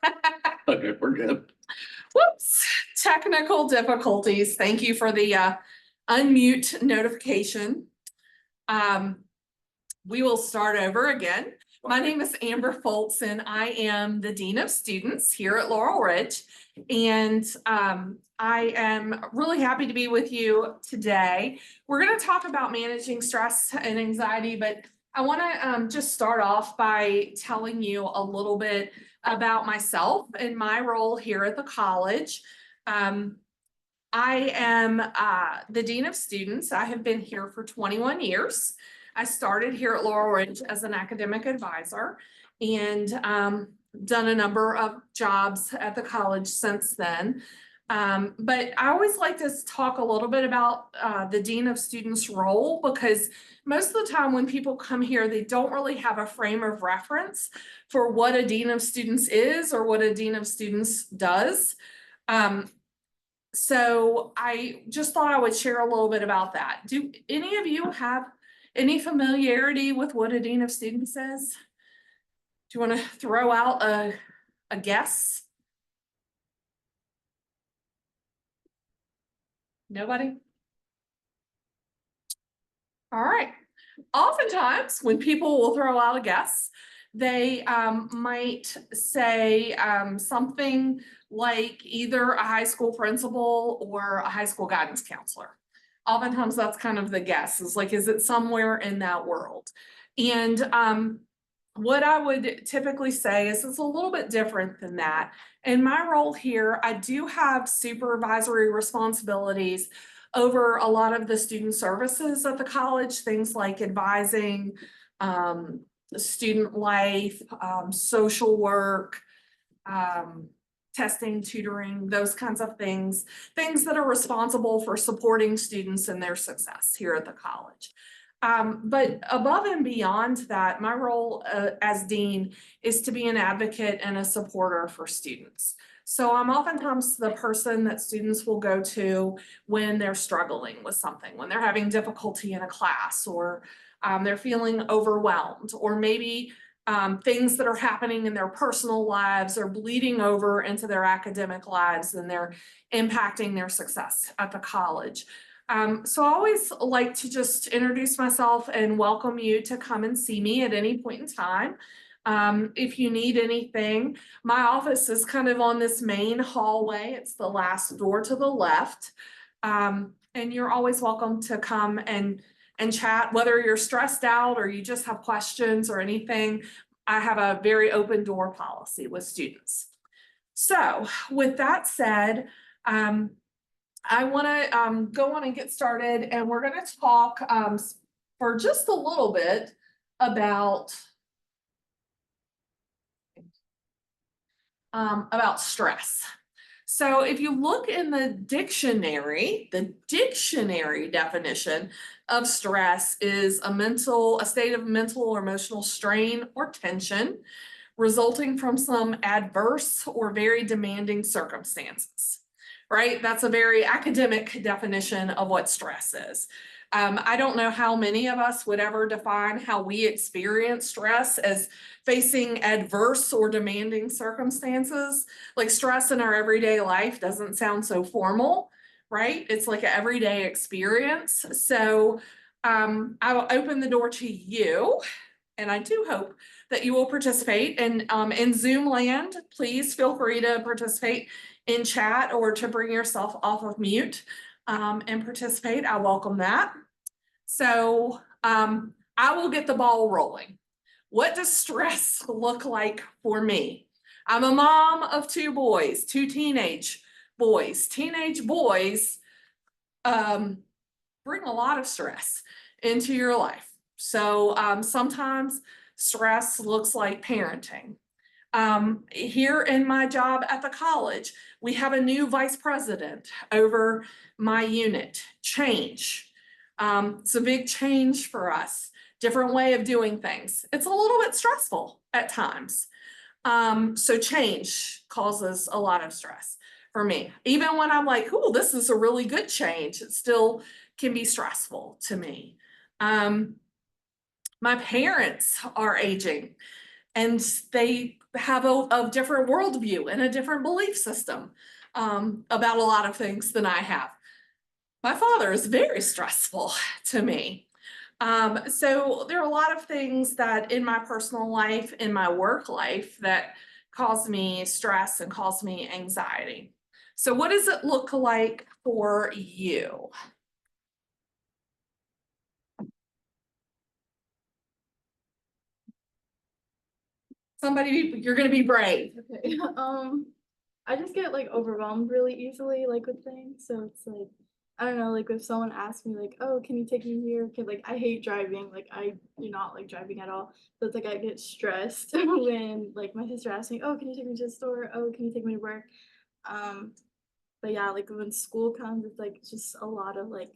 Okay, we're good. Whoops, technical difficulties. Thank you for the unmute notification. We will start over again. My name is Amber Foltz, and I am the Dean of Students here at Laurel Ridge. And I am really happy to be with you today. We're going to talk about managing stress and anxiety, but I want to just start off by telling you a little bit about myself and my role here at the college. I am the Dean of Students. I have been here for 21 years. I started here at Laurel Ridge as an academic advisor and done a number of jobs at the college since then. But I always like to talk a little bit about the Dean of Students role, because most of the time when people come here, they don't really have a frame of reference for what a Dean of Students is or what a Dean of Students does. So I just thought I would share a little bit about that. Do any of you have any familiarity with what a Dean of Students is? Do you want to throw out a guess? Nobody? All right. Oftentimes, when people will throw out a guess, they might say something like either a high school principal or a high school guidance counselor. Oftentimes, that's kind of the guess, is like, is it somewhere in that world? And what I would typically say is it's a little bit different than that. In my role here, I do have supervisory responsibilities over a lot of the student services at the college, things like advising, student life, social work, testing, tutoring, those kinds of things that are responsible for supporting students and their success here at the college. But above and beyond that, my role as dean is to be an advocate and a supporter for students. So I'm oftentimes the person that students will go to when they're struggling with something, when they're having difficulty in a class, or they're feeling overwhelmed, or maybe things that are happening in their personal lives are bleeding over into their academic lives and they're impacting their success at the college. So I always like to just introduce myself and welcome you to come and see me at any point in time. If you need anything, my office is kind of on this main hallway. It's the last door to the left. And you're always welcome to come and chat, whether you're stressed out or you just have questions or anything. I have a very open door policy with students. So with that said, I want to go on and get started, and we're going to talk for just a little bit about stress. So if you look in the dictionary definition of stress is a state of mental or emotional strain or tension resulting from some adverse or very demanding circumstances. Right? That's a very academic definition of what stress is. I don't know how many of us would ever define how we experience stress as facing adverse or demanding circumstances. Like, stress in our everyday life doesn't sound so formal, right? It's like an everyday experience. So I will open the door to you, and I do hope that you will participate. And in Zoom land, please feel free to participate in chat or to bring yourself off of mute and participate. I welcome that. So I will get the ball rolling. What does stress look like for me? I'm a mom of two boys, two teenage boys. Teenage boys bring a lot of stress into your life. So sometimes stress looks like parenting. Here in my job at the college, we have a new vice president over my unit. Change. It's a big change for us. Different way of doing things. It's a little bit stressful at times. So change causes a lot of stress for me. Even when I'm like, "Ooh, this is a really good change," it still can be stressful to me. My parents are aging, and they have a different worldview and a different belief system about a lot of things than I have. My father is very stressful to me. So there are a lot of things that in my personal life, in my work life, that cause me stress and cause me anxiety. So what does it look like for you? Somebody, you're gonna be brave. Okay. I just get like overwhelmed really easily, like with things. So it's like, I don't know, like if someone asks me like, "Oh, can you take me here?" Cause like I hate driving. Like I do not like driving at all. So it's like I get stressed when like my sister asks me, "Oh, can you take me to the store? Oh, can you take me to work?" Um, but yeah, like when school comes, it's like just a lot of like,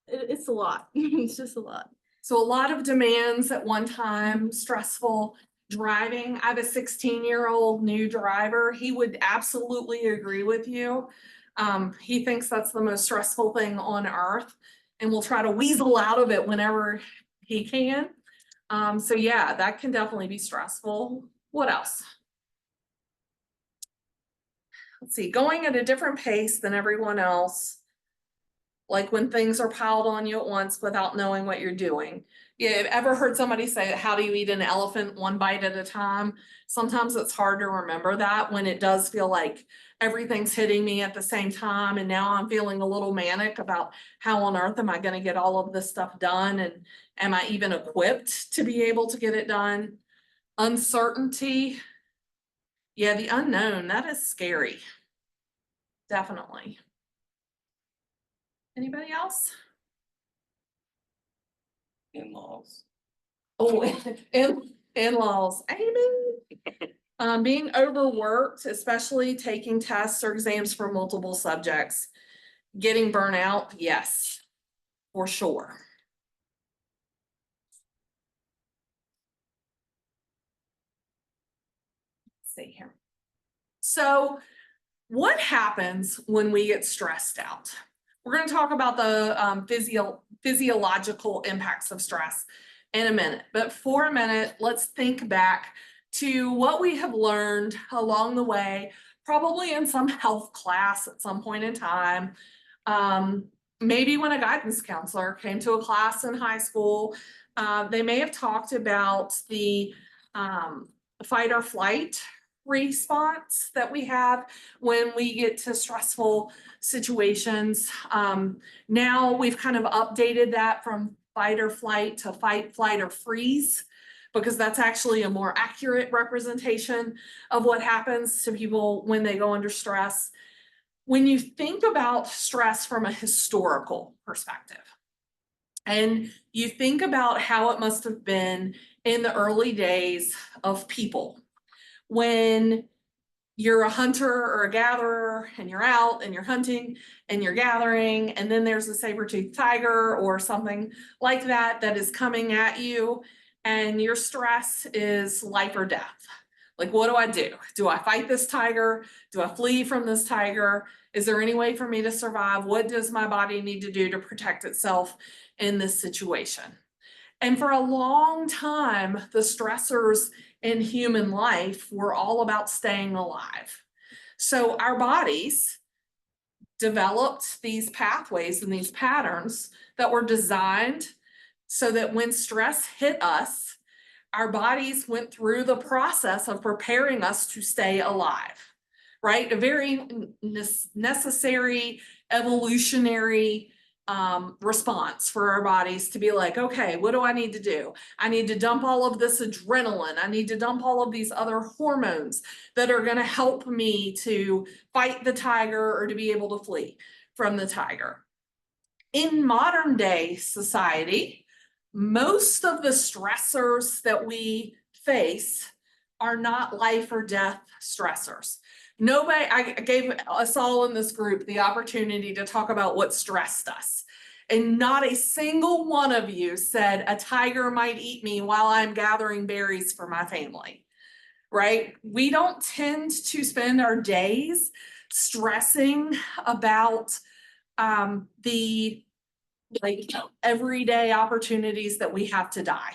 it's a lot. It's just a lot. So a lot of demands at one time, stressful driving. I have a 16-year-old new driver. He would absolutely agree with you. He thinks that's the most stressful thing on earth and will try to weasel out of it whenever he can. So yeah, that can definitely be stressful. What else? Let's see, going at a different pace than everyone else. Like when things are piled on you at once without knowing what you're doing. Yeah, ever heard somebody say, how do you eat an elephant one bite at a time? Sometimes it's hard to remember that when it does feel like everything's hitting me at the same time. And now I'm feeling a little manic about how on earth am I going to get all of this stuff done? And am I even equipped to be able to get it done? Uncertainty. Yeah, the unknown, that is scary. Definitely. Anybody else? In-laws. Oh, in-laws, amen. Being overworked, especially taking tests or exams for multiple subjects. Getting burnout, yes, for sure. Let's see here. So what happens when we get stressed out? We're going to talk about the physiological impacts of stress in a minute. But for a minute, let's think back to what we have learned along the way, probably in some health class at some point in time. Maybe when a guidance counselor came to a class in high school, they may have talked about the fight or flight response that we have when we get to stressful situations. Now we've kind of updated that from fight or flight to fight, flight, or freeze, because that's actually a more accurate representation of what happens to people when they go under stress. When you think about stress from a historical perspective, and you think about how it must have been in the early days of people, when you're a hunter or a gatherer and you're out and you're hunting and you're gathering, and then there's a saber-toothed tiger or something like that that is coming at you, and your stress is life or death. Like, what do I do? Do I fight this tiger? Do I flee from this tiger? Is there any way for me to survive? What does my body need to do to protect itself in this situation? And for a long time, the stressors in human life were all about staying alive. So our bodies developed these pathways and these patterns that were designed so that when stress hit us, our bodies went through the process of preparing us to stay alive, right? A very necessary evolutionary response for our bodies to be like, okay, what do I need to do? I need to dump all of this adrenaline. I need to dump all of these other hormones that are going to help me to fight the tiger or to be able to flee from the tiger. In modern day society, most of the stressors that we face are not life or death stressors. Nobody, I gave us all in this group the opportunity to talk about what stressed us. And not a single one of you said a tiger might eat me while I'm gathering berries for my family, right? We don't tend to spend our days stressing about the like everyday opportunities that we have to die.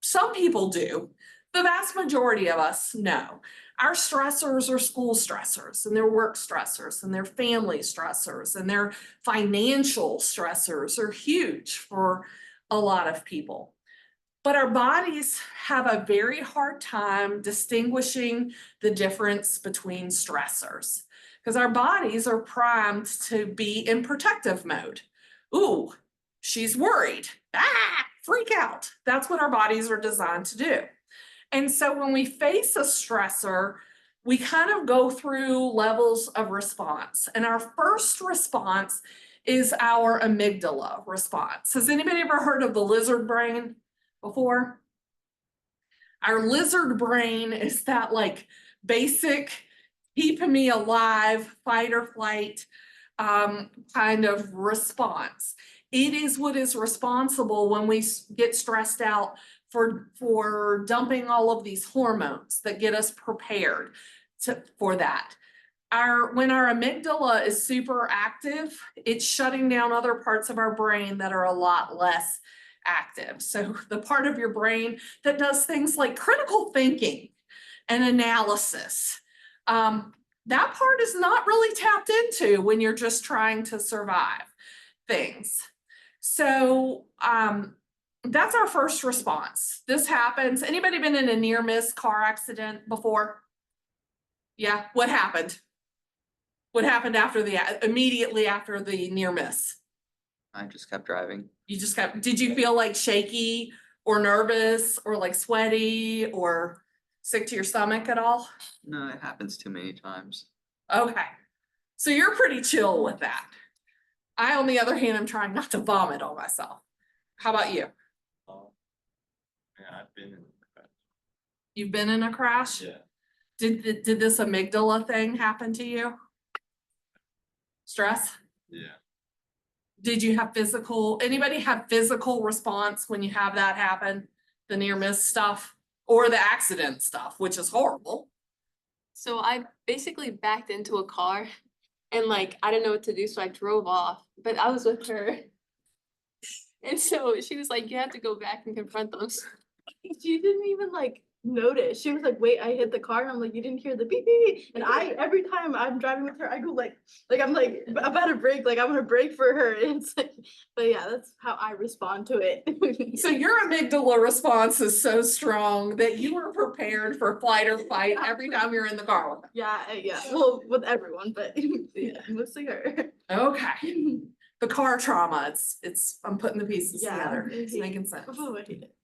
Some people do, The vast majority of us know. Our stressors are school stressors and their work stressors and their family stressors and their financial stressors are huge for a lot of people. But our bodies have a very hard time distinguishing the difference between stressors because our bodies are primed to be in protective mode. Ooh, she's worried. Ah, freak out. That's what our bodies are designed to do. And so when we face a stressor, we kind of go through levels of response. And our first response is our amygdala response. Has anybody ever heard of the lizard brain before? Our lizard brain is that like basic keep me alive, fight or flight kind of response. It is what is responsible when we get stressed out for dumping all of these hormones that get us prepared for that. When our amygdala is super active, it's shutting down other parts of our brain that are a lot less active. So the part of your brain that does things like critical thinking and analysis, that part is not really tapped into when you're just trying to survive things. So that's our first response. This happens. Anybody been in a near miss car accident before? Yeah, what happened? What happened immediately after the near miss? I just kept driving. Did you feel like shaky or nervous or like sweaty or sick to your stomach at all? No, it happens too many times. Okay, so you're pretty chill with that. I, on the other hand, am trying not to vomit on myself. How about you? Yeah, I've been in that. You've been in a crash? Yeah. Did this amygdala thing happen to you? Stress? Yeah. Did you have anybody have physical response when you have that happen? The near miss stuff or the accident stuff, which is horrible. So I basically backed into a car and like I didn't know what to do, so I drove off. But I was with her. And so she was like, you have to go back and confront them. She didn't even like notice. She was like, wait, I hit the car. And I'm like, you didn't hear the beep beep beep. And every time I'm driving with her, I go like I'm like about to brake, like I'm gonna brake for her. And it's like, but yeah, that's how I respond to it. So your amygdala response is so strong that you were prepared for flight or fight every time you're in the car with them. Yeah. Well, with everyone, but yeah, mostly her. Okay. The car trauma, I'm putting the pieces together. It's Mhm. making sense. Oh, I hate it.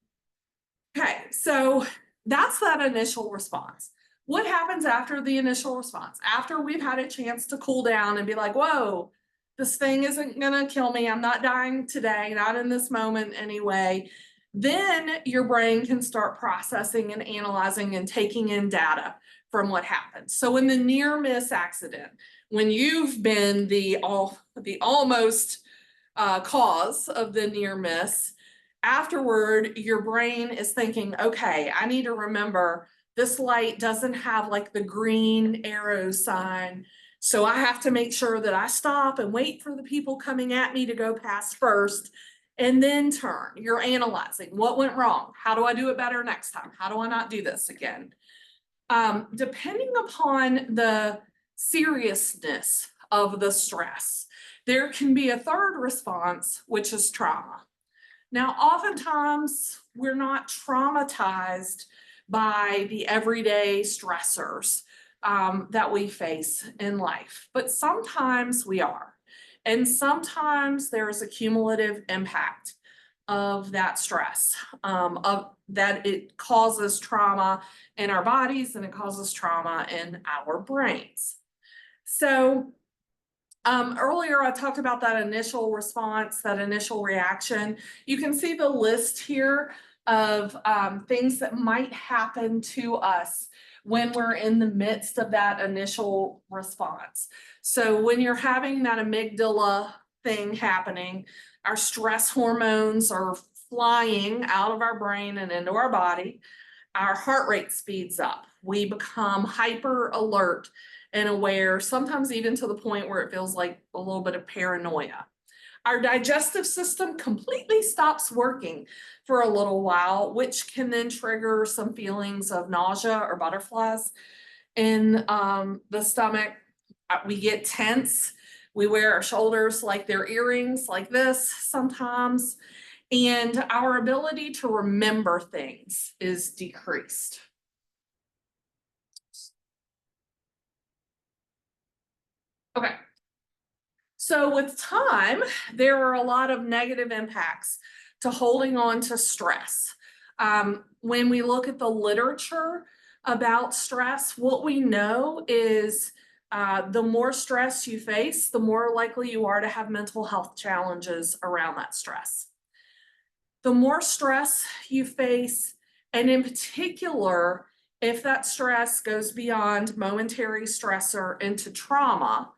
Okay, so that's that initial response. What happens after the initial response? After we've had a chance to cool down and be like, whoa, this thing isn't gonna kill me. I'm not dying today, not in this moment anyway. Then your brain can start processing and analyzing and taking in data from what happened. So in the near miss accident, when you've been the almost cause of the near miss, afterward, your brain is thinking, okay, I need to remember this light doesn't have like the green arrow sign. So I have to make sure that I stop and wait for the people coming at me to go past first and then turn. You're analyzing what went wrong. How do I do it better next time? How do I not do this again? Depending upon the seriousness of the stress, there can be a third response, which is trauma. Now, oftentimes we're not traumatized by the everyday stressors that we face in life, but sometimes we are. And sometimes there is a cumulative impact of that stress, of that it causes trauma in our bodies and it causes trauma in our brains. So earlier, I talked about that initial response, that initial reaction. You can see the list here of things that might happen to us when we're in the midst of that initial response. So when you're having that amygdala thing happening, our stress hormones are flying out of our brain and into our body. Our heart rate speeds up. We become hyper alert and aware, sometimes even to the point where it feels like a little bit of paranoia. Our digestive system completely stops working for a little while, which can then trigger some feelings of nausea or butterflies in the stomach. We get tense. We wear our shoulders like they're earrings, like this sometimes. And our ability to remember things is decreased. Okay. So with time, there are a lot of negative impacts to holding on to stress. When we look at the literature about stress, what we know is the more stress you face, the more likely you are to have mental health challenges around that stress. The more stress you face, and in particular, if that stress goes beyond momentary stressor into trauma,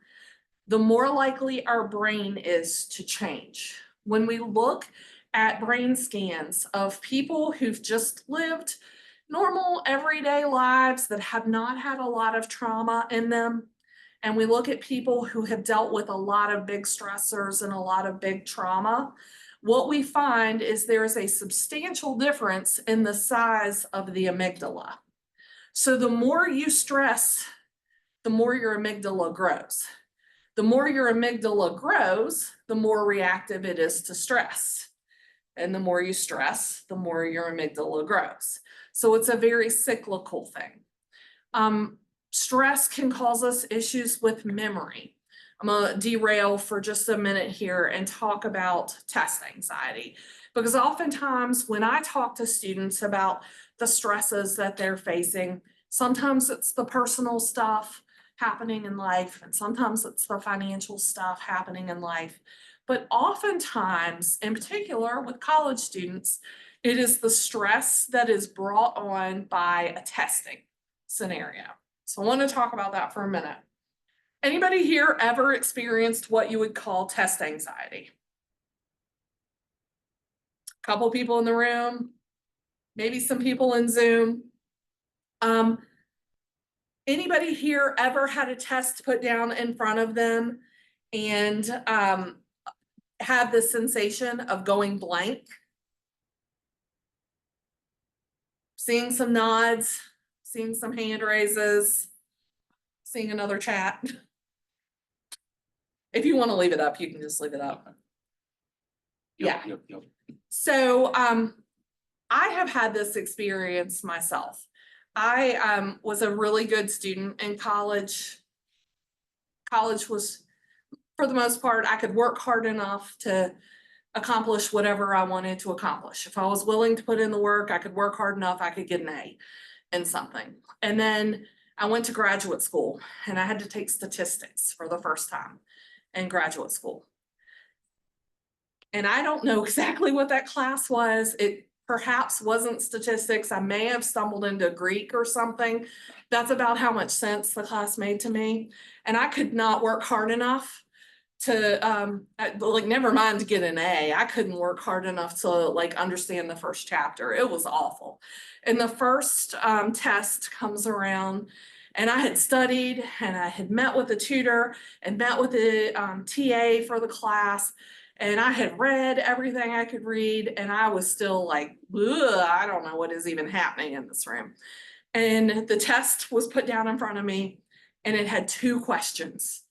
the more likely our brain is to change. When we look at brain scans of people who've just lived normal everyday lives that have not had a lot of trauma in them, and we look at people who have dealt with a lot of big stressors and a lot of big trauma, what we find is there's a substantial difference in the size of the amygdala. So the more you stress, the more your amygdala grows. The more your amygdala grows, the more reactive it is to stress. And the more you stress, the more your amygdala grows. So it's a very cyclical thing. Stress can cause us issues with memory. I'm gonna derail for just a minute here and talk about test anxiety. Because oftentimes when I talk to students about the stresses that they're facing, sometimes it's the personal stuff happening in life, and sometimes it's the financial stuff happening in life. But oftentimes, in particular with college students, it is the stress that is brought on by a testing scenario. So I want to talk about that for a minute. Anybody here ever experienced what you would call test anxiety? Couple people in the room, maybe some people in Zoom. Anybody here ever had a test put down in front of them and had the sensation of going blank? Seeing some nods, seeing some hand raises, seeing another chat. If you want to leave it up, you can just leave it up. Yep, Yeah. yep, yep. So I have had this experience myself. I was a really good student in college. College was, for the most part, I could work hard enough to accomplish whatever I wanted to accomplish. If I was willing to put in the work, I could work hard enough, I could get an A in something. And then I went to graduate school and I had to take statistics for the first time in graduate school. And I don't know exactly what that class was. It perhaps wasn't statistics. I may have stumbled into Greek or something. That's about how much sense the class made to me. And I could not work hard enough to like, never mind to get an A. I couldn't work hard enough to like understand the first chapter. It was awful. And the first test comes around, and I had studied and I had met with a tutor and met with the TA for the class. And I had read everything I could read, and I was still like, I don't know what is even happening in this room. And the test was put down in front of me, and it had two questions.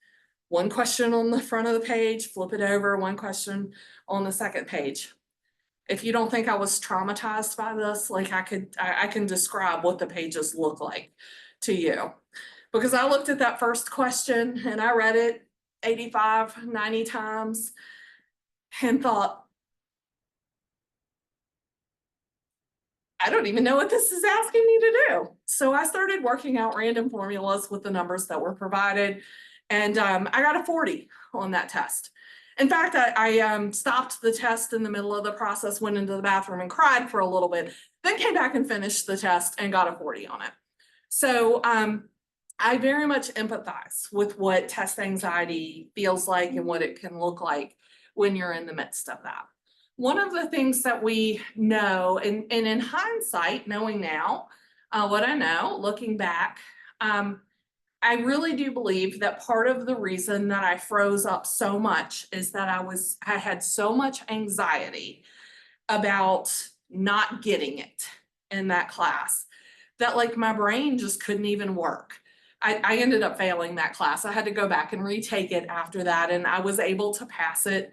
One question on the front of the page, flip it over, one question on the second page. If you don't think I was traumatized by this, like I can describe what the pages look like to you. Because I looked at that first question and I read it 85, 90 times and thought, I don't even know what this is asking me to do. So I started working out random formulas with the numbers that were provided. And I got a 40 on that test. In fact, I stopped the test in the middle of the process, went into the bathroom and cried for a little bit, then came back and finished the test and got a 40 on it. So I very much empathize with what test anxiety feels like and what it can look like when you're in the midst of that. One of the things that we know, and in hindsight, knowing now what I know, looking back, I really do believe that part of the reason that I froze up so much is that I had so much anxiety about not getting it in that class that like my brain just couldn't even work. I ended up failing that class. I had to go back and retake it after that, and I was able to pass it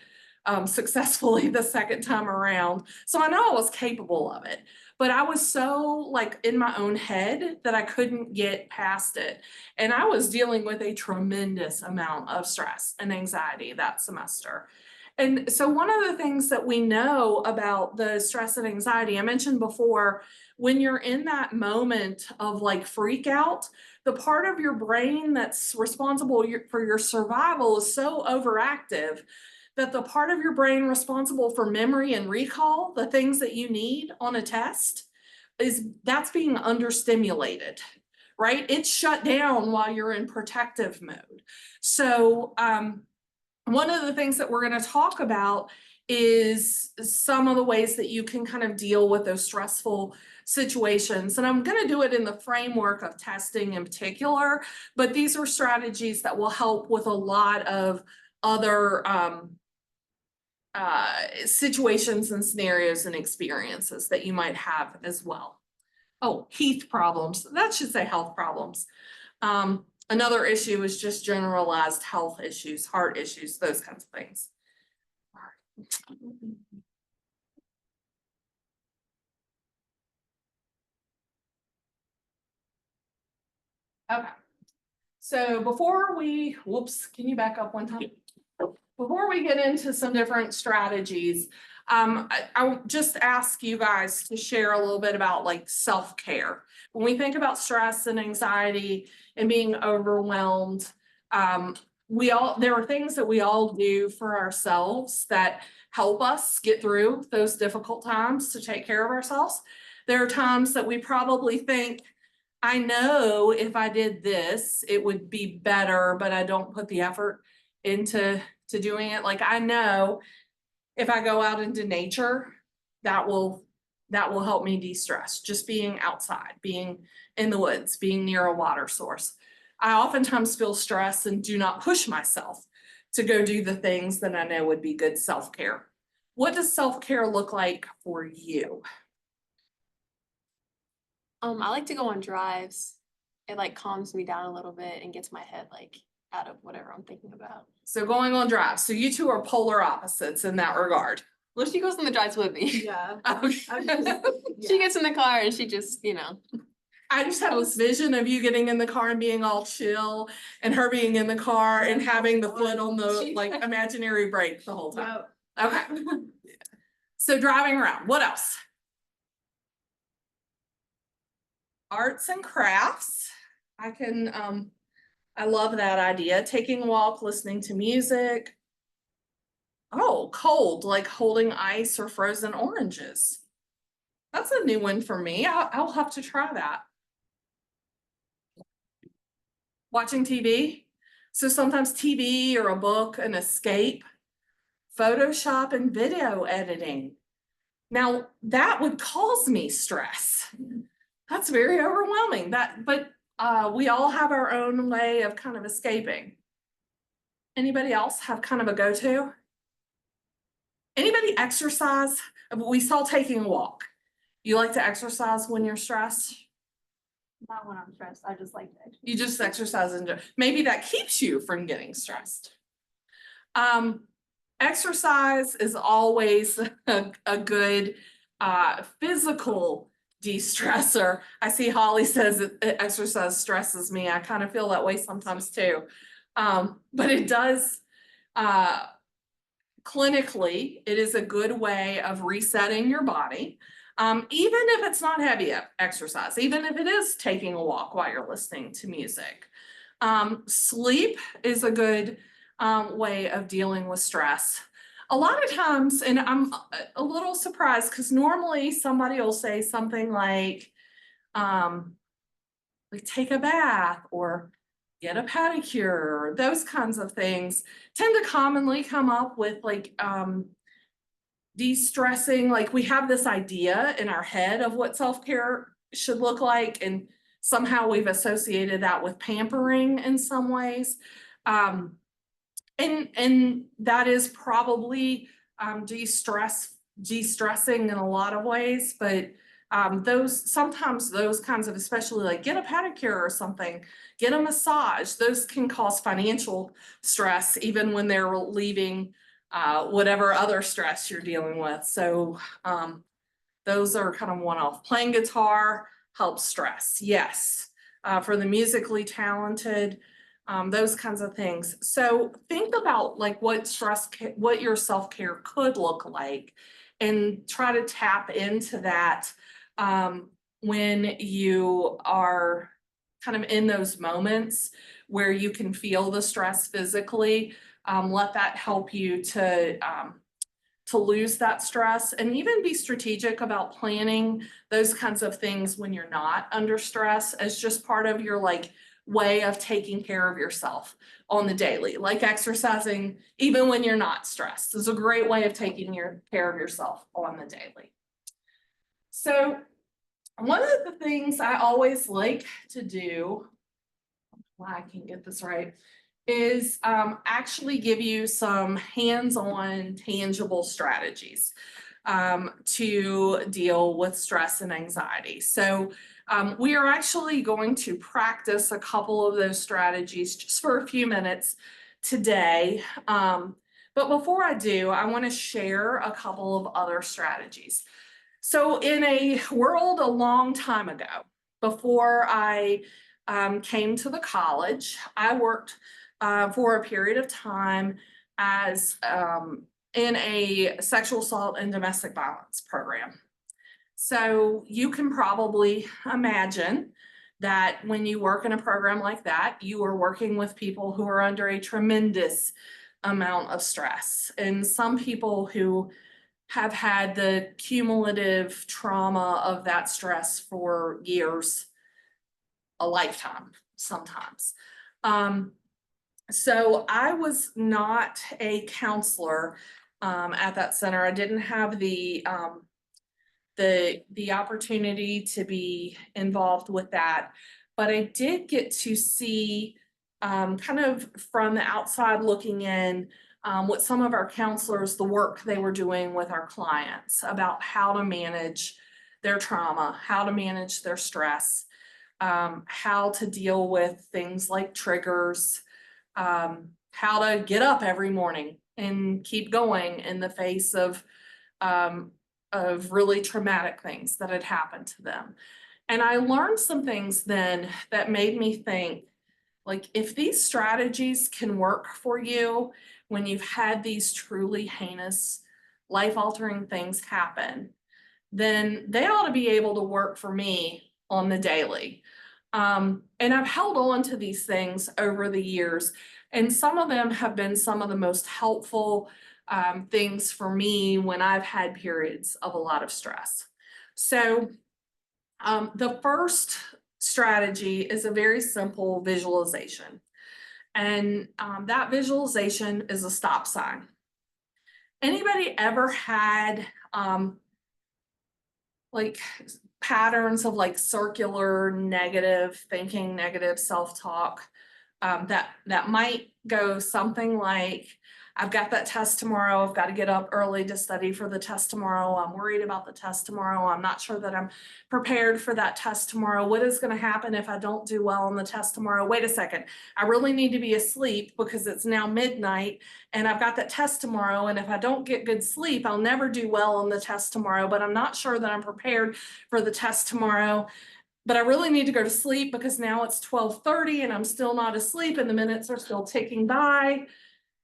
successfully the second time around. So I know I was capable of it, but I was so like in my own head that I couldn't get past it. And I was dealing with a tremendous amount of stress and anxiety that semester. And so one of the things that we know about the stress and anxiety, I mentioned before, when you're in that moment of like freak out, the part of your brain that's responsible for your survival is so overactive that the part of your brain responsible for memory and recall, the things that you need on a test, that's being understimulated, right? It's shut down while you're in protective mode. So one of the things that we're going to talk about is some of the ways that you can kind of deal with those stressful situations. And I'm going to do it in the framework of testing in particular, but these are strategies that will help with a lot of other situations and scenarios and experiences that you might have as well. Oh, heath problems. That should say health problems. Another issue is just generalized health issues, heart issues, those kinds of things. Okay. So before we, whoops, can you back up one time? Before we get into some different strategies, I just ask you guys to share a little bit about like self-care. When we think about stress and anxiety and being overwhelmed, there are things that we all do for ourselves that help us get through those difficult times to take care of ourselves. There are times that we probably think, I know if I did this, it would be better, but I don't put the effort into doing it. Like I know if I go out into nature, that will help me de-stress. Just being outside, being in the woods, being near a water source. I oftentimes feel stress and do not push myself to go do the things that I know would be good self-care. What does self-care look like for you? I like to go on drives. It like calms me down a little bit and gets my head like out of whatever I'm thinking about. So going on drives. So you two are polar opposites in that regard. Well, she goes on the drives with me. Yeah. Okay. I'm just- She gets in the car and she just, you know. I just have this vision of you getting in the car and being all chill and her being in the car and having the foot on the like imaginary brake the whole time. Yep. Okay. So driving around, what else? Arts and crafts. I love that idea. Taking a walk, listening to music. Oh, cold, like holding ice or frozen oranges. That's a new one for me. I'll have to try that. Watching TV. So sometimes TV or a book, an escape. Photoshop and video editing. Now that would cause me stress. That's very overwhelming. But we all have our own way of kind of escaping. Anybody else have kind of a go-to? Anybody exercise? We saw taking a walk. You like to exercise when you're stressed? Not when I'm stressed. I just like to exercise. You just exercise and maybe that keeps you from getting stressed. Exercise is always a good physical de-stressor. I see Holly says that exercise stresses me. I kind of feel that way sometimes too. But it does, clinically, it is a good way of resetting your body. Even if it's not heavy exercise, even if it is taking a walk while you're listening to music. Sleep is a good way of dealing with stress. A lot of times, and I'm a little surprised because normally somebody will say something like take a bath or get a pedicure, or those kinds of things tend to commonly come up with like de-stressing. Like we have this idea in our head of what self-care should look like, and somehow we've associated that with pampering in some ways. And that is probably de-stressing in a lot of ways, but sometimes those kinds of, especially like get a pedicure or something, get a massage, those can cause financial stress even when they're relieving whatever other stress you're dealing with. So those are kind of one-off. Playing guitar helps stress, yes. For the musically talented, those kinds of things. So think about like what your self-care could look like, and try to tap into that when you are kind of in those moments where you can feel the stress physically. Let that help you to lose that stress, and even be strategic about planning those kinds of things when you're not under stress as just part of your like way of taking care of yourself on the daily. Like exercising even when you're not stressed is a great way of taking care of yourself on the daily. So one of the things I always like to do, why I can't get this right, is actually give you some hands-on tangible strategies to deal with stress and anxiety. So we are actually going to practice a couple of those strategies just for a few minutes today. But before I do, I want to share a couple of other strategies. So in a world a long time ago, before I came to the college, I worked for a period of time as in a sexual assault and domestic violence program. So you can probably imagine that when you work in a program like that, you are working with people who are under a tremendous amount of stress, and some people who have had the cumulative trauma of that stress for years, a lifetime sometimes. So I was not a counselor at that center. I didn't have the opportunity to be involved with that, but I did get to see kind of from the outside looking in what some of our counselors, the work they were doing with our clients about how to manage their trauma, how to manage their stress, how to deal with things like triggers, how to get up every morning and keep going in the face of really traumatic things that had happened to them. And I learned some things then that made me think, like, if these strategies can work for you when you've had these truly heinous, life-altering things happen, then they ought to be able to work for me on the daily. And I've held on to these things over the years, and some of them have been some of the most helpful things for me when I've had periods of a lot of stress. So the first strategy is a very simple visualization. And that visualization is a stop sign. Anybody ever had like patterns of like circular negative thinking, negative self-talk that might go something like, I've got that test tomorrow. I've got to get up early to study for the test tomorrow. I'm worried about the test tomorrow. I'm not sure that I'm prepared for that test tomorrow. What is going to happen if I don't do well on the test tomorrow? Wait a second. I really need to be asleep because it's now midnight and I've got that test tomorrow. And if I don't get good sleep, I'll never do well on the test tomorrow, but I'm not sure that I'm prepared for the test tomorrow. But I really need to go to sleep because now it's 12:30 and I'm still not asleep and the minutes are still ticking by.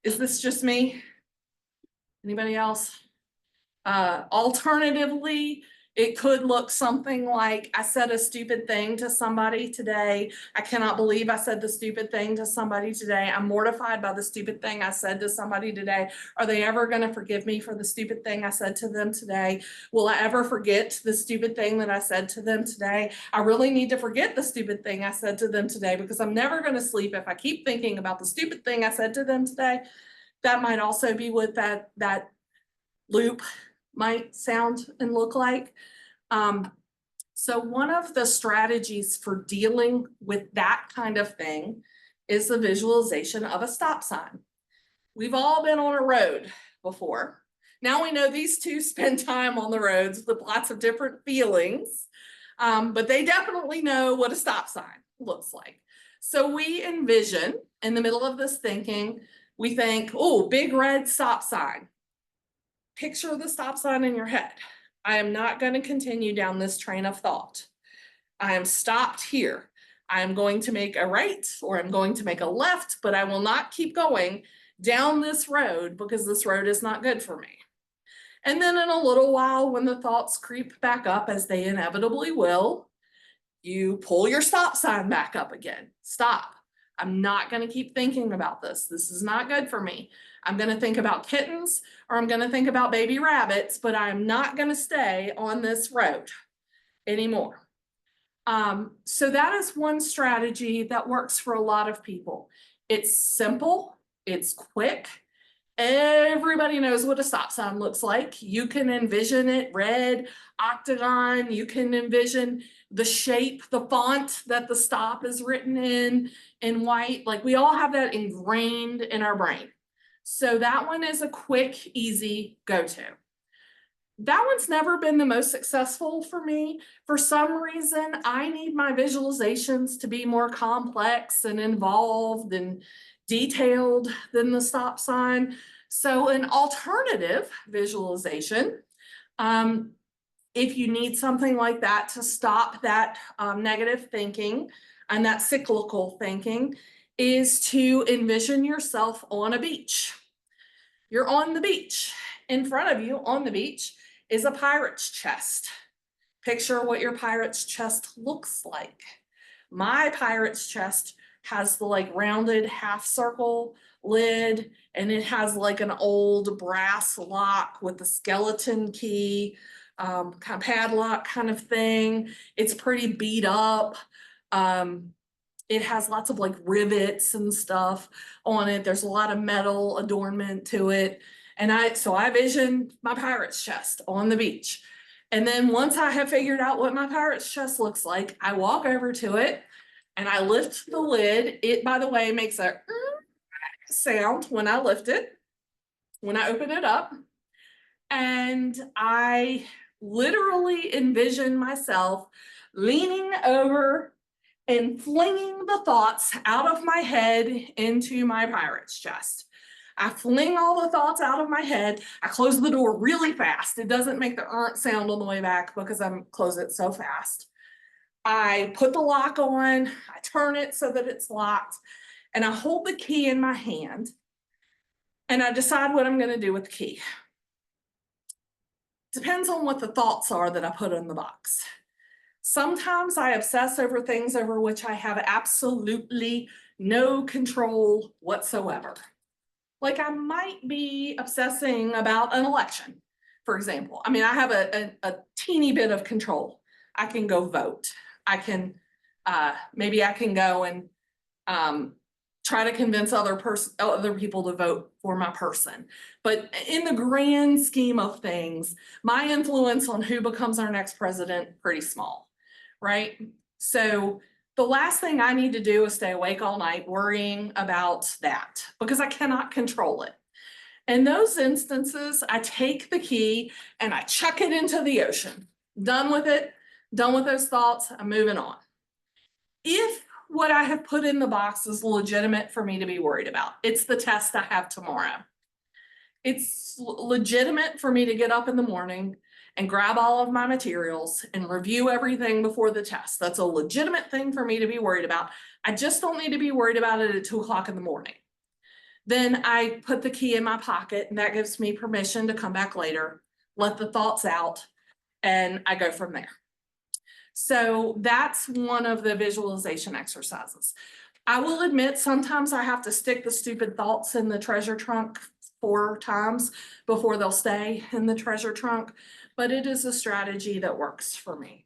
Is this just me? Anybody else? Alternatively, it could look something like, I said a stupid thing to somebody today. I cannot believe I said the stupid thing to somebody today. I'm mortified by the stupid thing I said to somebody today. Are they ever going to forgive me for the stupid thing I said to them today? Will I ever forget the stupid thing that I said to them today? I really need to forget the stupid thing I said to them today because I'm never going to sleep if I keep thinking about the stupid thing I said to them today. That might also be what that loop might sound and look like. So one of the strategies for dealing with that kind of thing is the visualization of a stop sign. We've all been on a road before. Now we know these two spend time on the roads with lots of different feelings, but they definitely know what a stop sign looks like. So we envision in the middle of this thinking, we think, oh, big red stop sign. Picture the stop sign in your head. I am not going to continue down this train of thought. I am stopped here. I am going to make a right or I'm going to make a left, but I will not keep going down this road because this road is not good for me. And then in a little while, when the thoughts creep back up, as they inevitably will, you pull your stop sign back up again. Stop. I'm not going to keep thinking about this. This is not good for me. I'm going to think about kittens or I'm going to think about baby rabbits, but I'm not going to stay on this road anymore. So that is one strategy that works for a lot of people. It's simple, it's quick. Everybody knows what a stop sign looks like. You can envision it red, octagon. You can envision the shape, the font that the stop is written in white. Like we all have that ingrained in our brain. So that one is a quick, easy go-to. That one's never been the most successful for me. For some reason, I need my visualizations to be more complex and involved and detailed than the stop sign. So an alternative visualization, if you need something like that to stop that negative thinking and that cyclical thinking, is to envision yourself on a beach. You're on the beach. In front of you on the beach is a pirate's chest. Picture what your pirate's chest looks like. My pirate's chest has the like rounded half circle lid, and it has like an old brass lock with a skeleton key, kind of padlock kind of thing. It's pretty beat up. It has lots of like rivets and stuff on it. There's a lot of metal adornment to it. And so I vision my pirate's chest on the beach. And then once I have figured out what my pirate's chest looks like, I walk over to it and I lift the lid. It, by the way, makes a sound when I lift it, when I open it up. And I literally envision myself leaning over and flinging the thoughts out of my head into my pirate's chest. I fling all the thoughts out of my head. I close the door really fast. It doesn't make the sound on the way back because I'm close it so fast. I put the lock on, I turn it so that it's locked, and I hold the key in my hand, and I decide what I'm gonna do with the key. Depends on what the thoughts are that I put in the box. Sometimes I obsess over things over which I have absolutely no control whatsoever. Like I might be obsessing about an election, for example. I mean, I have a teeny bit of control. I can go vote. I can, maybe I can go and try to convince other people to vote for my person. But in the grand scheme of things, my influence on who becomes our next president, pretty small, right? So the last thing I need to do is stay awake all night worrying about that because I cannot control it. In those instances, I take the key and I chuck it into the ocean. Done with it, done with those thoughts, I'm moving on. If what I have put in the box is legitimate for me to be worried about, it's the test I have tomorrow. It's legitimate for me to get up in the morning and grab all of my materials and review everything before the test. That's a legitimate thing for me to be worried about. I just don't need to be worried about it at 2 o'clock in the morning. Then I put the key in my pocket and that gives me permission to come back later, let the thoughts out, and I go from there. So that's one of the visualization exercises. I will admit sometimes I have to stick the stupid thoughts in the treasure trunk 4 times before they'll stay in the treasure trunk, but it is a strategy that works for me.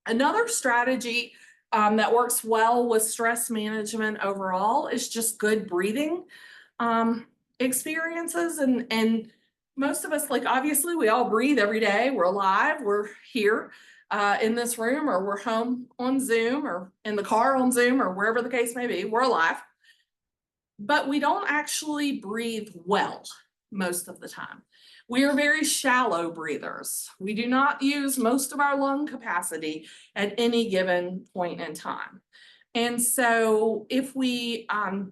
Another strategy that works well with stress management overall is just good breathing experiences. And most of us, like obviously we all breathe every day, we're alive, we're here. in this room, or we're home on Zoom, or in the car on Zoom, or wherever the case may be, we're alive. But we don't actually breathe well most of the time. We are very shallow breathers. We do not use most of our lung capacity at any given point in time. And so if we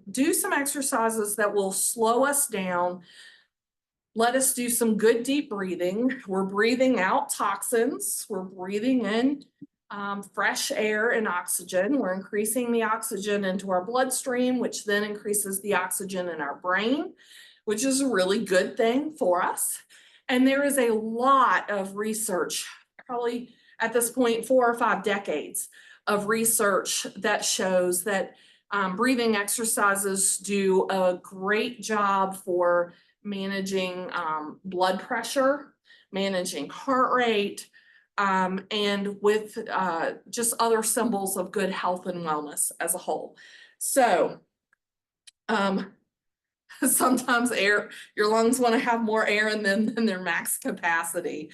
do some exercises that will slow us down, let us do some good deep breathing. We're breathing out toxins. We're breathing in fresh air and oxygen. We're increasing the oxygen into our bloodstream, which then increases the oxygen in our brain, which is a really good thing for us. And there is a lot of research, probably at this point, 4 or 5 decades of research that shows that breathing exercises do a great job for managing blood pressure, managing heart rate, and with just other symbols of good health and wellness as a whole. So sometimes your lungs want to have more air in them than their max capacity.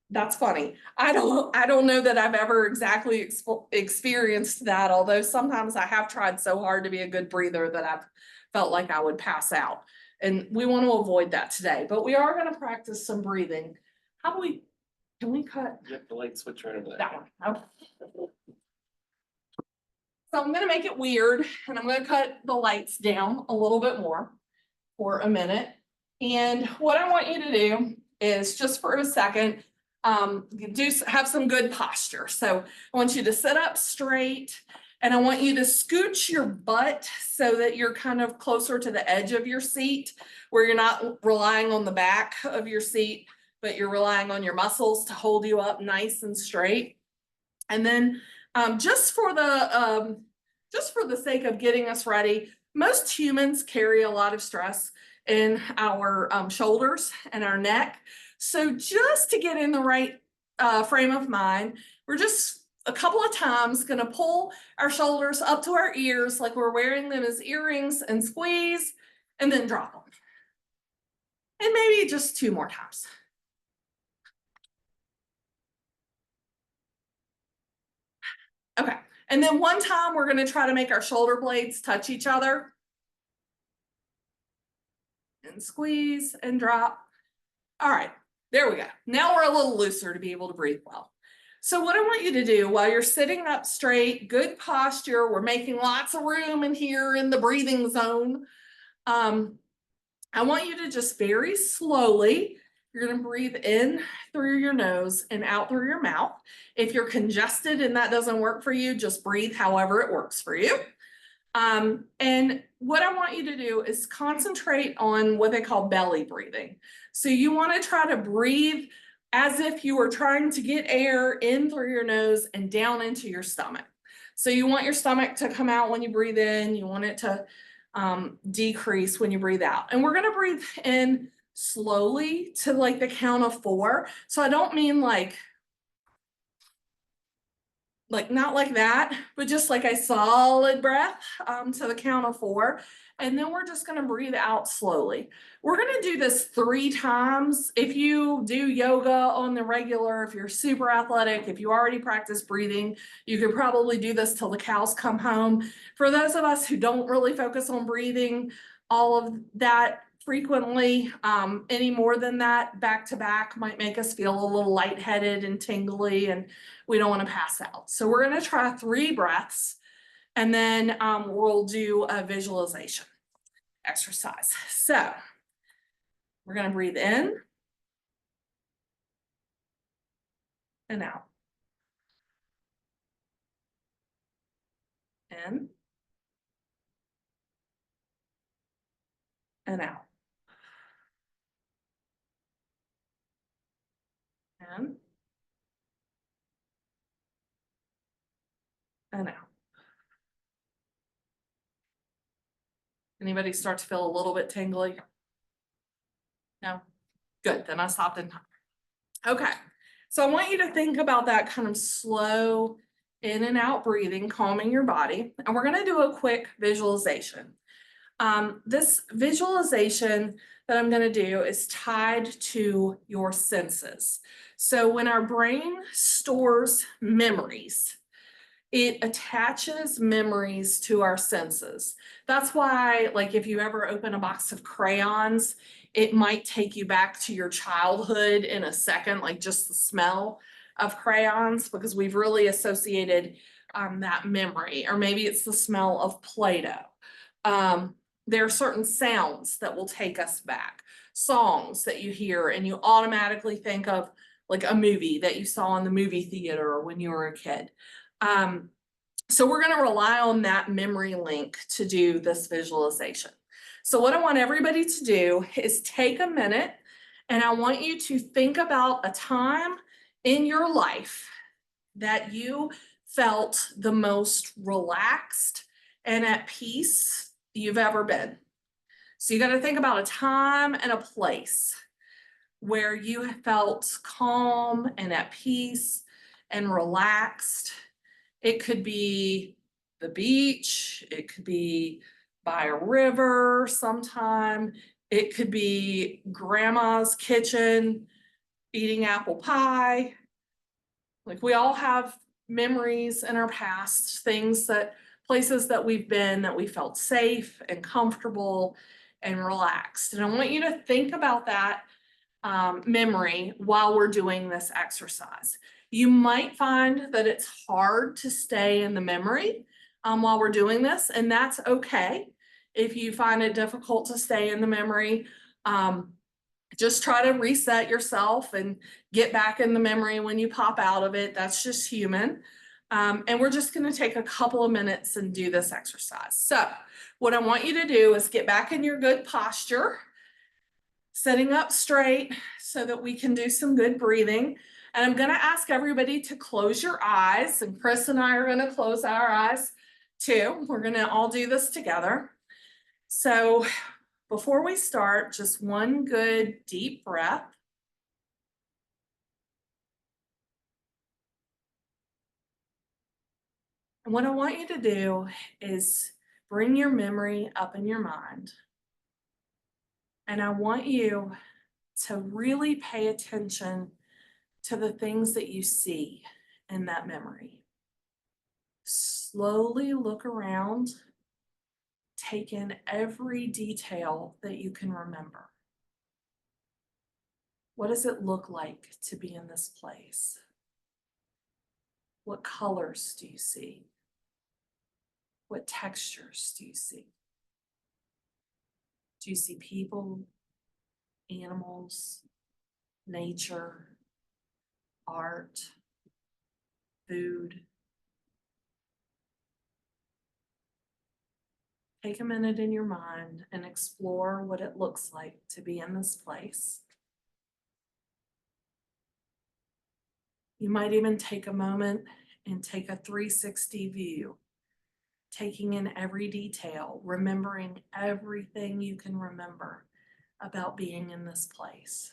That's funny. I don't know that I've ever exactly experienced that, although sometimes I have tried so hard to be a good breather that I've felt like I would pass out. And we want to avoid that today, but we are going to practice some breathing. Can we cut You have the light switch right over there. that one? Okay. So I'm going to make it weird, and I'm going to cut the lights down a little bit more for a minute. And what I want you to do is, just for a second, have some good posture. So I want you to sit up straight, and I want you to scooch your butt so that you're kind of closer to the edge of your seat, where you're not relying on the back of your seat, but you're relying on your muscles to hold you up nice and straight. And then just for the sake of getting us ready, most humans carry a lot of stress in our shoulders and our neck. So just to get in the right frame of mind, we're just a couple of times going to pull our shoulders up to our ears like we're wearing them as earrings, and squeeze, and then drop them. And maybe just 2 more times. Okay, and then one time we're going to try to make our shoulder blades touch each other. And squeeze and drop. All right, there we go. Now we're a little looser to be able to breathe well. So what I want you to do while you're sitting up straight, good posture, we're making lots of room in here in the breathing zone. I want you to just very slowly, you're going to breathe in through your nose and out through your mouth. If you're congested and that doesn't work for you, just breathe however it works for you. And what I want you to do is concentrate on what they call belly breathing. So you want to try to breathe as if you were trying to get air in through your nose and down into your stomach. So you want your stomach to come out when you breathe in, you want it to decrease when you breathe out. And we're going to breathe in slowly to like the count of 4. So I don't mean like not like that, but just like a solid breath to the count of 4. And then we're just going to breathe out slowly. We're going to do this 3 times. If you do yoga on the regular, if you're super athletic, if you already practice breathing, you could probably do this till the cows come home. For those of us who don't really focus on breathing all of that frequently, any more than that back to back might make us feel a little lightheaded and tingly, and we don't want to pass out. So we're going to try 3 breaths, and then we'll do a visualization exercise. So we're going to breathe in and out. In and out. In and out. Anybody start to feel a little bit tingly? No? Good, then I stopped in time. Okay, so I want you to think about that kind of slow in and out breathing, calming your body. And we're gonna do a quick visualization. This visualization that I'm gonna do is tied to your senses. So when our brain stores memories, it attaches memories to our senses. That's why, like, if you ever open a box of crayons, it might take you back to your childhood in a second, like just the smell of crayons, because we've really associated that memory, or maybe it's the smell of Play-Doh. There are certain sounds that will take us back, songs that you hear and you automatically think of like a movie that you saw in the movie theater when you were a kid. So we're going to rely on that memory link to do this visualization. So what I want everybody to do is take a minute, and I want you to think about a time in your life that you felt the most relaxed and at peace you've ever been. So you got to think about a time and a place where you felt calm and at peace and relaxed. It could be the beach, it could be by a river sometime, it could be grandma's kitchen eating apple pie. Like, we all have memories in our past, places that we've been that we felt safe and comfortable and relaxed. And I want you to think about that memory while we're doing this exercise. You might find that it's hard to stay in the memory while we're doing this, and that's okay. If you find it difficult to stay in the memory, just try to reset yourself and get back in the memory when you pop out of it. That's just human. And we're just going to take a couple of minutes and do this exercise. So what I want you to do is get back in your good posture, sitting up straight so that we can do some good breathing. And I'm going to ask everybody to close your eyes, and Chris and I are going to close our eyes too. We're going to all do this together. So before we start, just one good deep breath. And what I want you to do is bring your memory up in your mind. And I want you to really pay attention to the things that you see in that memory. Slowly look around, take in every detail that you can remember. What does it look like to be in this place? What colors do you see? What textures do you see? Do you see people, animals, nature, art, food? Take a minute in your mind and explore what it looks like to be in this place. You might even take a moment and take a 360 view, taking in every detail, remembering everything you can remember about being in this place.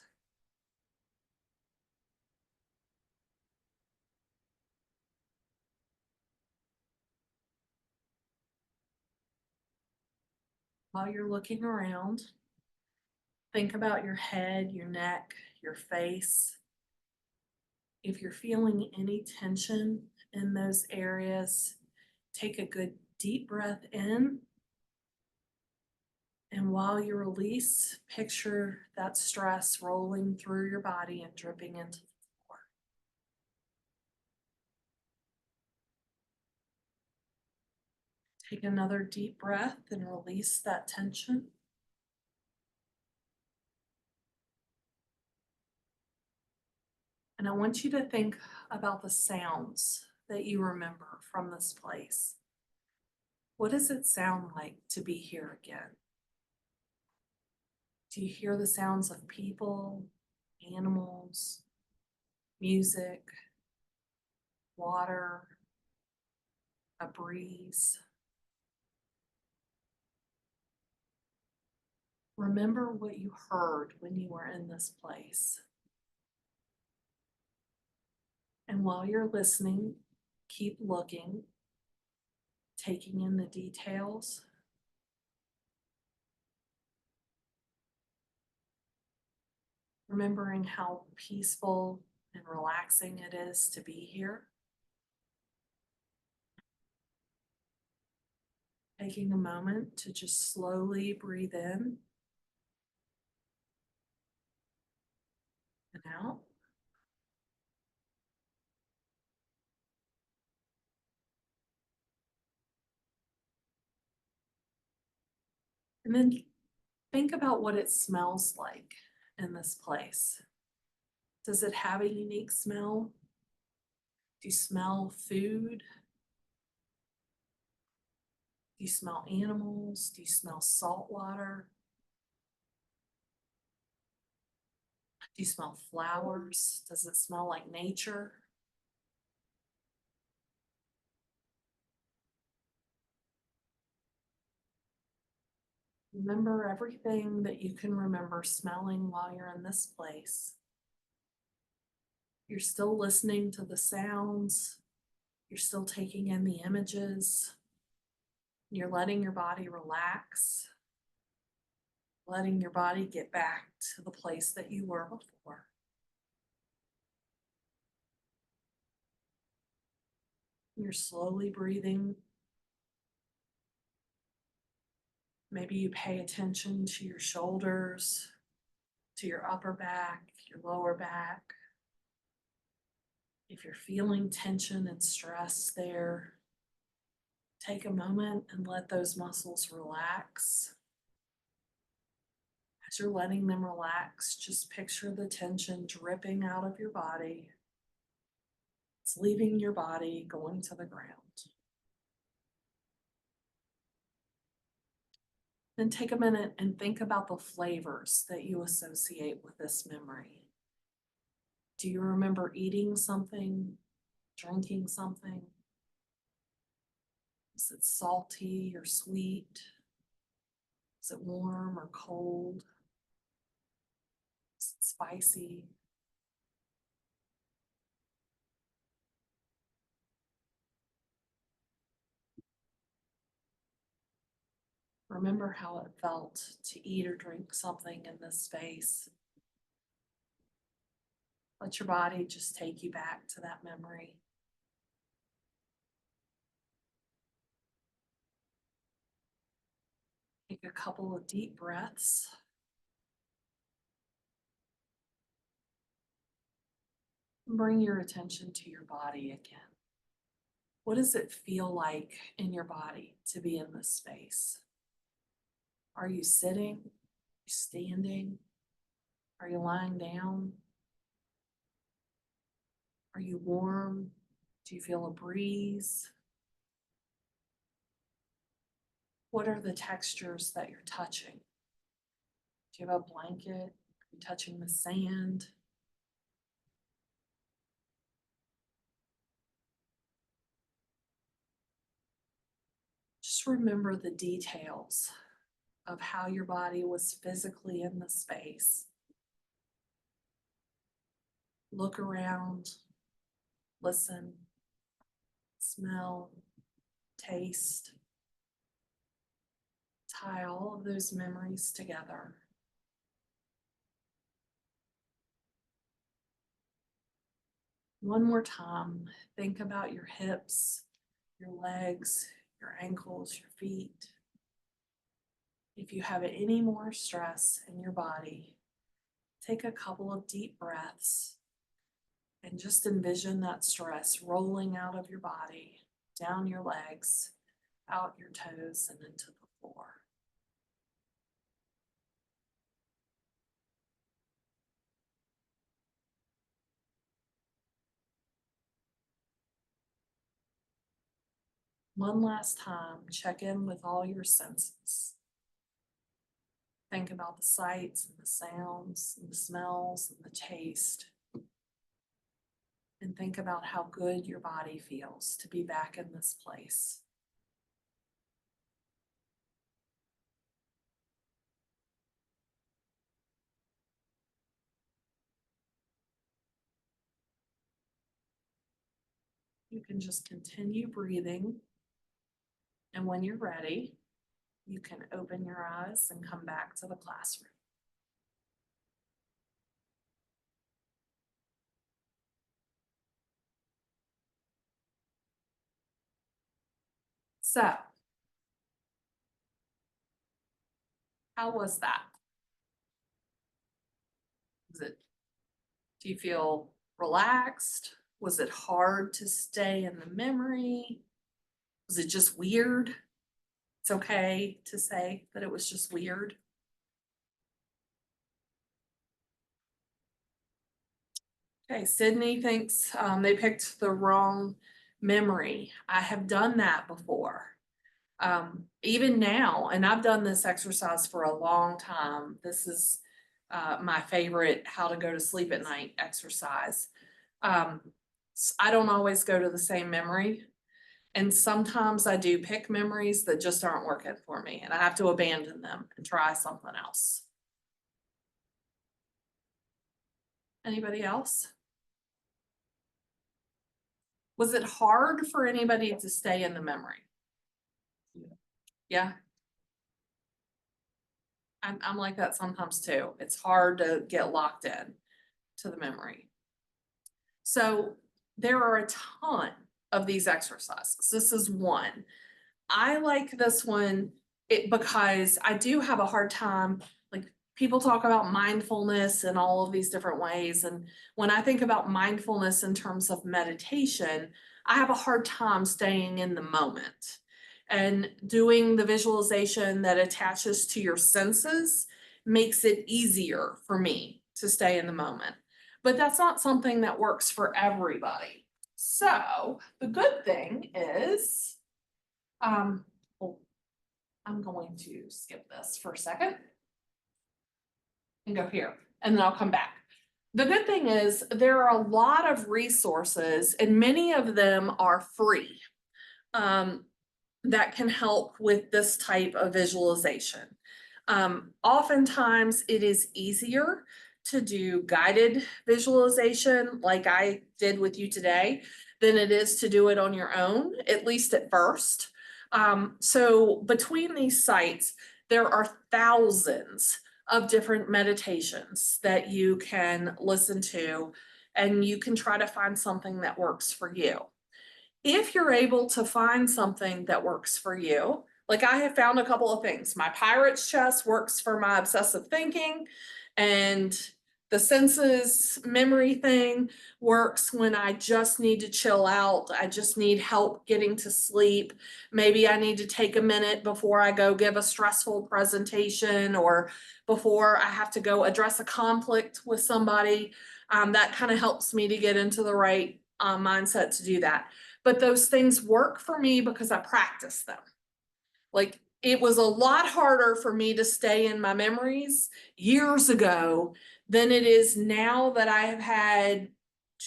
While you're looking around, think about your head, your neck, your face. If you're feeling any tension in those areas, take a good deep breath in. And while you release, picture that stress rolling through your body and dripping into the floor. Take another deep breath and release that tension. And I want you to think about the sounds that you remember from this place. What does it sound like to be here again? Do you hear the sounds of people, animals, music, water, a breeze? Remember what you heard when you were in this place. And while you're listening, keep looking, taking in the details. remembering how peaceful and relaxing it is to be here. Taking a moment to just slowly breathe in and out. And then think about what it smells like in this place. Does it have a unique smell? Do you smell food? Do you smell animals? Do you smell salt water? Do you smell flowers? Does it smell like nature? Remember everything that you can remember smelling while you're in this place. You're still listening to the sounds. You're still taking in the images. You're letting your body relax, letting your body get back to the place that you were before. You're slowly breathing. Maybe you pay attention to your shoulders, to your upper back, your lower back. If you're feeling tension and stress there, take a moment and let those muscles relax. As you're letting them relax, just picture the tension dripping out of your body. It's leaving your body, going to the ground. Then take a minute and think about the flavors that you associate with this memory. Do you remember eating something, drinking something? Is it salty or sweet? Is it warm or cold? Is it spicy? Remember how it felt to eat or drink something in this space. Let your body just take you back to that memory. Take a couple of deep breaths. Bring your attention to your body again. What does it feel like in your body to be in this space? Are you sitting? Are you standing? Are you lying down? Are you warm? Do you feel a breeze? What are the textures that you're touching? Do you have a blanket? Are you touching the sand? Just remember the details of how your body was physically in the space. Look around, listen, smell, taste. Tie all of those memories together. One more time, think about your hips, your legs, your ankles, your feet. If you have any more stress in your body, take a couple of deep breaths and just envision that stress rolling out of your body, down your legs, out your toes, and into the floor. One last time, check in with all your senses. Think about the sights and the sounds and the smells and the taste. And think about how good your body feels to be back in this place. You can just continue breathing. And when you're ready, you can open your eyes and come back to the classroom. So. How was that? Do you feel relaxed? Was it hard to stay in the memory? Was it just weird? It's okay to say that it was just weird. Okay, Sydney thinks they picked the wrong memory. I have done that before. Even now, and I've done this exercise for a long time. This is my favorite how to go to sleep at night exercise. I don't always go to the same memory. And sometimes I do pick memories that just aren't working for me and I have to abandon them and try something else. Anybody else? Was it hard for anybody to stay in the memory? Yeah. I'm like that sometimes too. It's hard to get locked in to the memory. So there are a ton of these exercises. This is one. I like this one because I do have a hard time, like people talk about mindfulness in all of these different ways. And when I think about mindfulness in terms of meditation, I have a hard time staying in the moment. And doing the visualization that attaches to your senses makes it easier for me to stay in the moment. But that's not something that works for everybody. So the good thing is, well, I'm going to skip this for a second and go here, and then I'll come back. The good thing is there are a lot of resources and many of them are free. That can help with this type of visualization. Oftentimes it is easier to do guided visualization like I did with you today than it is to do it on your own, at least at first. So between these sites, there are thousands of different meditations that you can listen to, and you can try to find something that works for you. If you're able to find something that works for you, like I have found a couple of things. My pirate's chess works for my obsessive thinking, and the senses memory thing works when I just need to chill out. I just need help getting to sleep. Maybe I need to take a minute before I go give a stressful presentation or before I have to go address a conflict with somebody. That kind of helps me to get into the right mindset to do that. But those things work for me because I practice them. Like it was a lot harder for me to stay in my memories years ago than it is now that I have had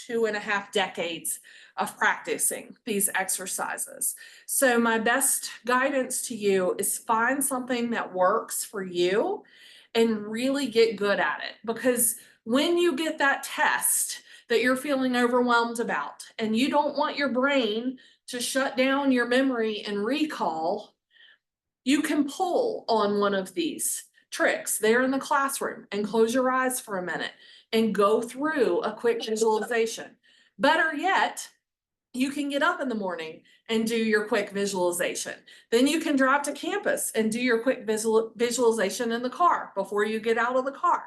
2.5 decades of practicing these exercises. So my best guidance to you is find something that works for you and really get good at it. Because when you get that test that you're feeling overwhelmed about, and you don't want your brain to shut down your memory and recall, you can pull on one of these tricks there in the classroom and close your eyes for a minute and go through a quick visualization. Better yet, you can get up in the morning and do your quick visualization. Then you can drive to campus and do your quick visualization in the car before you get out of the car.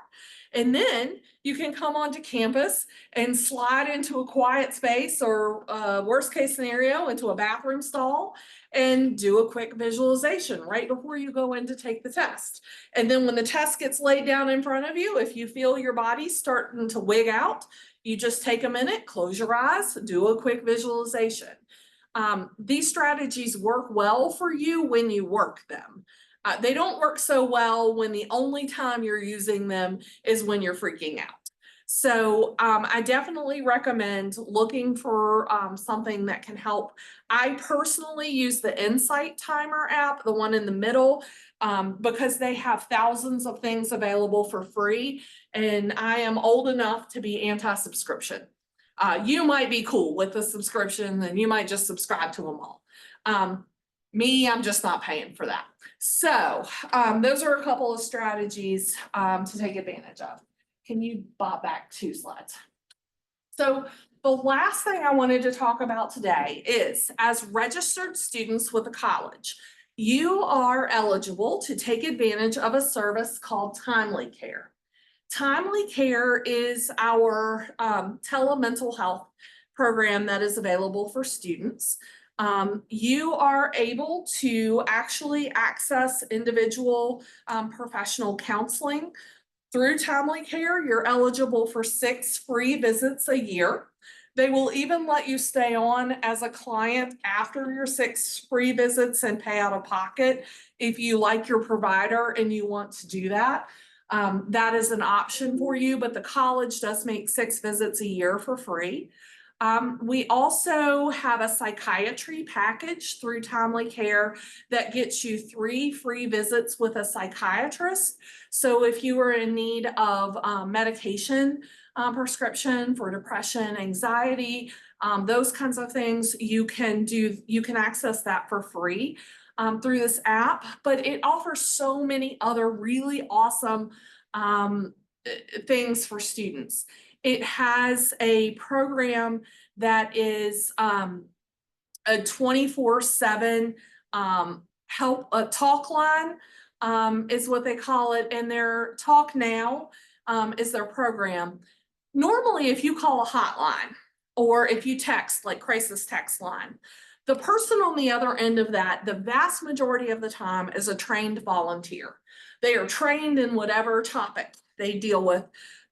And then you can come onto campus and slide into a quiet space or worst case scenario into a bathroom stall and do a quick visualization right before you go in to take the test. And then when the test gets laid down in front of you, if you feel your body starting to wig out, you just take a minute, close your eyes, do a quick visualization. These strategies work well for you when you work them. They don't work so well when the only time you're using them is when you're freaking out. So I definitely recommend looking for something that can help. I personally use the Insight Timer app, the one in the middle, because they have thousands of things available for free. And I am old enough to be anti-subscription. You might be cool with the subscription and you might just subscribe to them all. Me, I'm just not paying for that. So those are a couple of strategies to take advantage of. Can you bop back 2 slides? So the last thing I wanted to talk about today is, as registered students with the college, you are eligible to take advantage of a service called Timely Care. Timely Care is our telemental health program that is available for students. You are able to actually access individual professional counseling through Timely Care. You're eligible for 6 free visits a year. They will even let you stay on as a client after your 6 free visits and pay out of pocket if you like your provider and you want to do that. That is an option for you, but the college does make 6 visits a year for free. We also have a psychiatry package through Timely Care that gets you 3 free visits with a psychiatrist. So if you are in need of medication prescription for depression, anxiety, those kinds of things, you can access that for free through this app. But it offers so many other really awesome things for students. It has a program that is a 24/7 help, a talk line is what they call it, and their Talk Now is their program. Normally, if you call a hotline or if you text, like crisis text line, the person on the other end of that, the vast majority of the time, is a trained volunteer. They are trained in whatever topic they deal with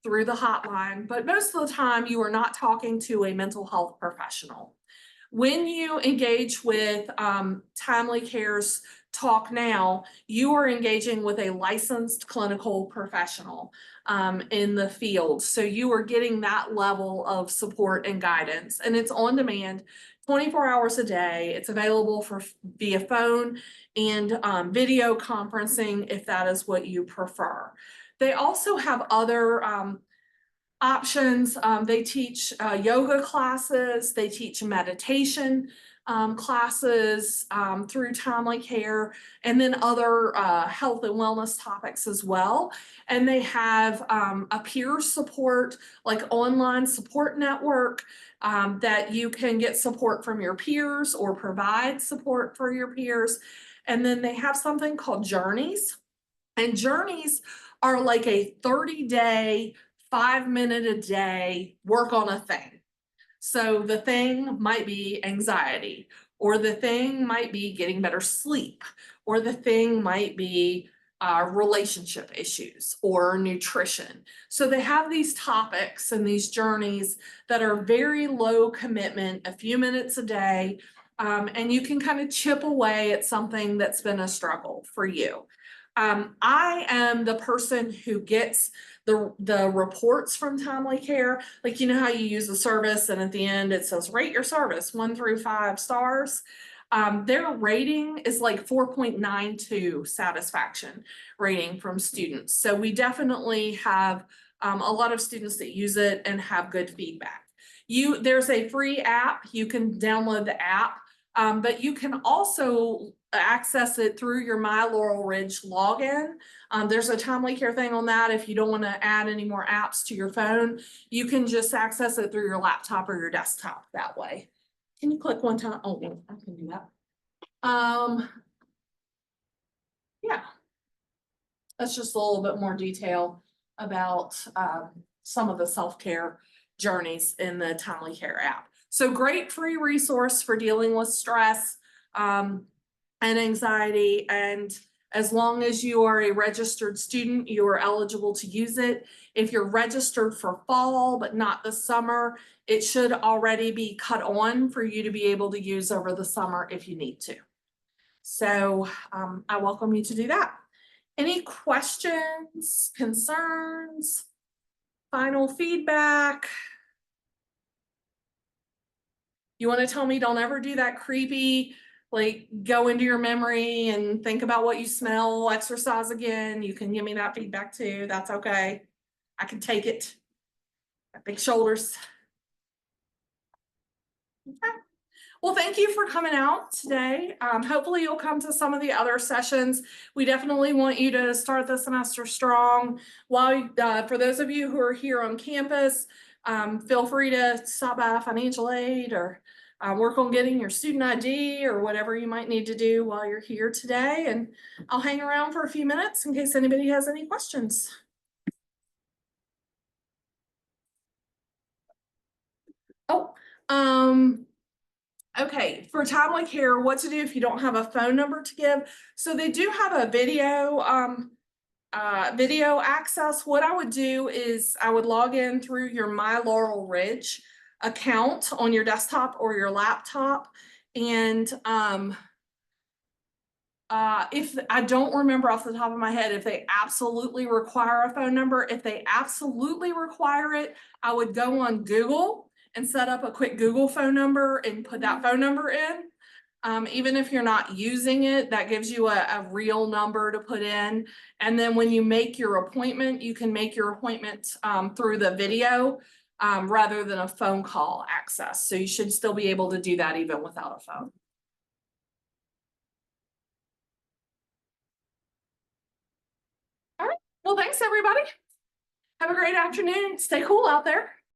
through the hotline, but most of the time you are not talking to a mental health professional. When you engage with Timely Care's Talk Now, you are engaging with a licensed clinical professional in the field. So you are getting that level of support and guidance, and it's on demand 24 hours a day. It's available for via phone and video conferencing if that is what you prefer. They also have other options. They teach yoga classes, they teach meditation classes through Timely Care, and then other health and wellness topics as well. And they have a peer support, like online support network that you can get support from your peers or provide support for your peers. And then they have something called Journeys. And Journeys are like a 30-day, 5-minute a day work on a thing. So the thing might be anxiety, or the thing might be getting better sleep, or the thing might be relationship issues or nutrition. So they have these topics and these journeys that are very low commitment, a few minutes a day, and you can kind of chip away at something that's been a struggle for you. I am the person who gets the reports from Timely Care. Like, you know how you use the service and at the end it says rate your service 1 through 5 stars. Their rating is like 4.92 satisfaction rating from students. So we definitely have a lot of students that use it and have good feedback. There's a free app. You can download the app, but you can also access it through your My Laurel Ridge login. There's a Timely Care thing on that. If you don't want to add any more apps to your phone, you can just access it through your laptop or your desktop that way. Can you click one time? Oh, yeah, I can do that. Yeah, that's just a little bit more detail about some of the self-care journeys in the Timely Care app. So great free resource for dealing with stress and anxiety. And as long as you are a registered student, you are eligible to use it. If you're registered for fall, but not the summer, it should already be cut on for you to be able to use over the summer if you need to. So I welcome you to do that. Any questions, concerns, final feedback? You want to tell me don't ever do that creepy, like go into your memory and think about what you smell, exercise again? You can give me that feedback too. That's okay. I can take it. Got big shoulders. Okay. Well, thank you for coming out today. Hopefully you'll come to some of the other sessions. We definitely want you to start the semester strong. While for those of you who are here on campus, feel free to stop by financial aid or work on getting your student ID or whatever you might need to do while you're here today. And I'll hang around for a few minutes in case anybody has any questions. Oh, okay, for timely care, what to do if you don't have a phone number to give. So they do have a video access. What I would do is I would log in through your My Laurel Ridge account on your desktop or your laptop. And if I don't remember off the top of my head, if they absolutely require a phone number, if they absolutely require it, I would go on Google and set up a quick Google phone number and put that phone number in. Even if you're not using it, that gives you a real number to put in. And then when you make your appointment, you can make your appointment through the video rather than a phone call access. So you should still be able to do that even without a phone. All right. Well, thanks, everybody. Have a great afternoon. Stay cool out there.